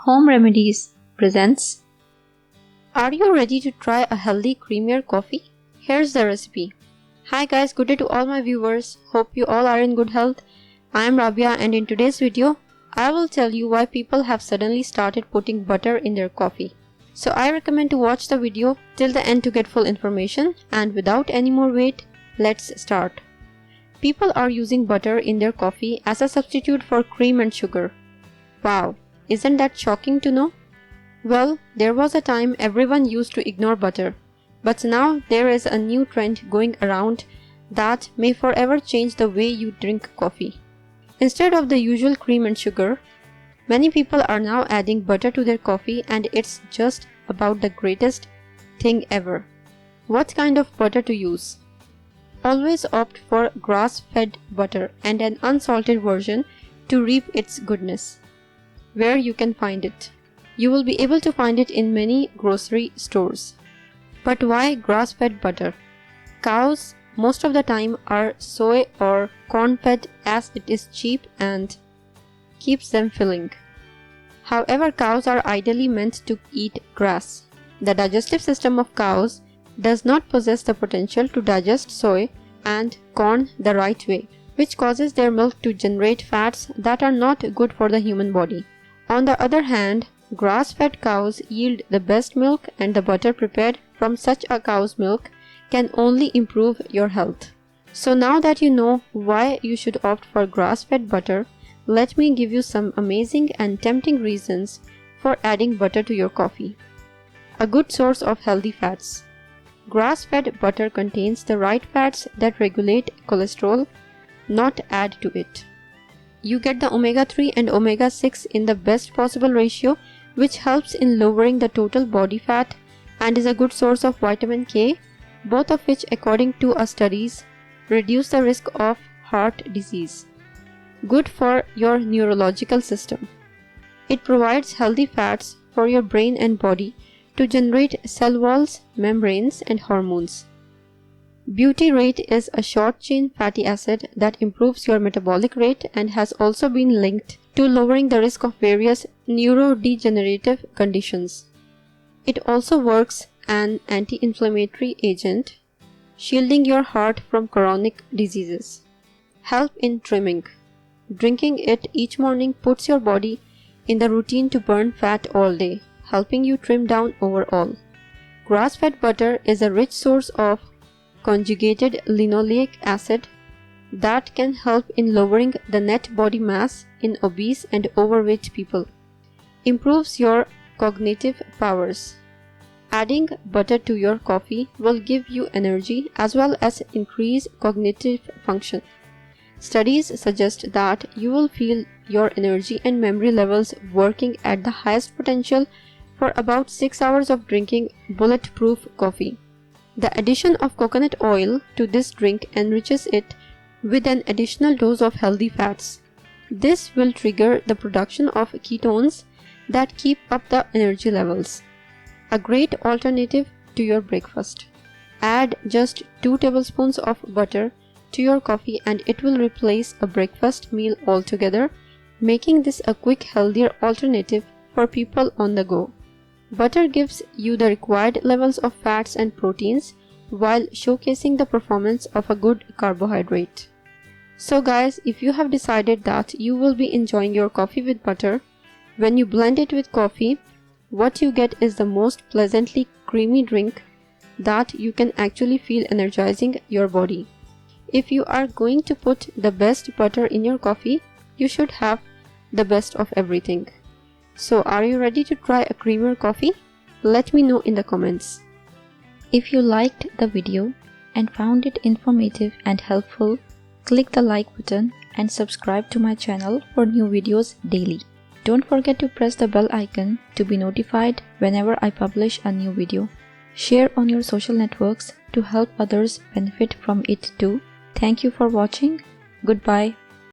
Home Remedies presents. Are you ready to try a healthy Creamier coffee? Here's the recipe. Hi guys, good day to all my viewers. Hope you all are in good health. I am Rabia and in today's video, I will tell you why people have suddenly started putting butter in their coffee. So I recommend to watch the video till the end to get full information, and without any more wait, let's start. People are using butter in their coffee as a substitute for cream and sugar. Wow, isn't that shocking to know? Well, there was a time everyone used to ignore butter, but now there is a new trend going around that may forever change the way you drink coffee. Instead of the usual cream and sugar, many people are now adding butter to their coffee, and it's just about the greatest thing ever. What kind of butter to use? Always opt for grass-fed butter and an unsalted version to reap its goodness. Where you can find it? You will be able to find it in many grocery stores. But why grass-fed butter? Cows most of the time are soy or corn-fed as it is cheap and keeps them filling. However, cows are ideally meant to eat grass. The digestive system of cows does not possess the potential to digest soy and corn the right way, which causes their milk to generate fats that are not good for the human body. On the other hand, grass-fed cows yield the best milk, and the butter prepared from such a cow's milk can only improve your health. So now that you know why you should opt for grass-fed butter, let me give you some amazing and tempting reasons for adding butter to your coffee. A good source of healthy fats. Grass-fed butter contains the right fats that regulate cholesterol, not add to it. You get the omega-3 and omega-6 in the best possible ratio, which helps in lowering the total body fat and is a good source of vitamin K, both of which, according to studies, reduce the risk of heart disease. Good for your neurological system. It provides healthy fats for your brain and body to generate cell walls, membranes, and hormones. Butyrate is a short-chain fatty acid that improves your metabolic rate and has also been linked to lowering the risk of various neurodegenerative conditions. It also works as an anti-inflammatory agent, shielding your heart from chronic diseases. Help in trimming. Drinking it each morning puts your body in the routine to burn fat all day, helping you trim down overall. Grass-fed butter is a rich source of conjugated linoleic acid that can help in lowering the net body mass in obese and overweight people. Improves your cognitive powers. Adding butter to your coffee will give you energy as well as increase cognitive function. Studies suggest that you will feel your energy and memory levels working at the highest potential for about 6 hours of drinking bulletproof coffee. The addition of coconut oil to this drink enriches it with an additional dose of healthy fats. This will trigger the production of ketones that keep up the energy levels. A great alternative to your breakfast. Add just 2 tablespoons of butter to your coffee and it will replace a breakfast meal altogether, making this a quick, healthier alternative for people on the go. Butter gives you the required levels of fats and proteins while showcasing the performance of a good carbohydrate. So guys, if you have decided that you will be enjoying your coffee with butter, when you blend it with coffee, what you get is the most pleasantly creamy drink that you can actually feel energizing your body. If you are going to put the best butter in your coffee, you should have the best of everything. So are you ready to try a Creamier coffee? Let me know in the comments. If you liked the video and found it informative and helpful, click the like button and subscribe to my channel for new videos daily. Don't forget to press the bell icon to be notified whenever I publish a new video. Share on your social networks to help others benefit from it too. Thank you for watching. Goodbye.